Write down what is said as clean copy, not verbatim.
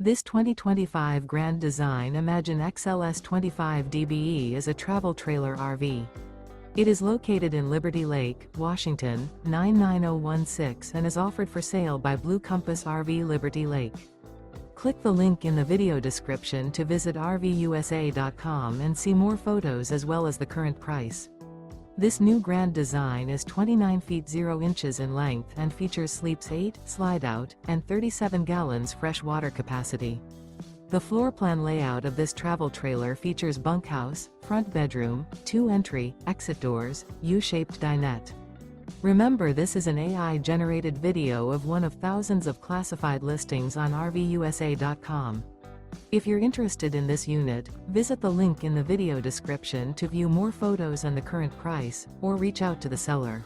This 2025 Grand Design Imagine XLS 25 dBe is a travel trailer RV. It is located in Liberty Lake, Washington, 99016 and is offered for sale by Blue Compass RV Liberty Lake. Click the link in the video description to visit RVUSA.com and see more photos as well as the current price. This new Grand Design is 29 feet 0 inches in length and features sleeps 8, slide-out, and 37 gallons fresh water capacity. The floor plan layout of this travel trailer features bunkhouse, front bedroom, 2 entry, exit doors, U-shaped dinette. Remember, this is an AI-generated video of one of thousands of classified listings on RVUSA.com. If you're interested in this unit, visit the link in the video description to view more photos and the current price, or reach out to the seller.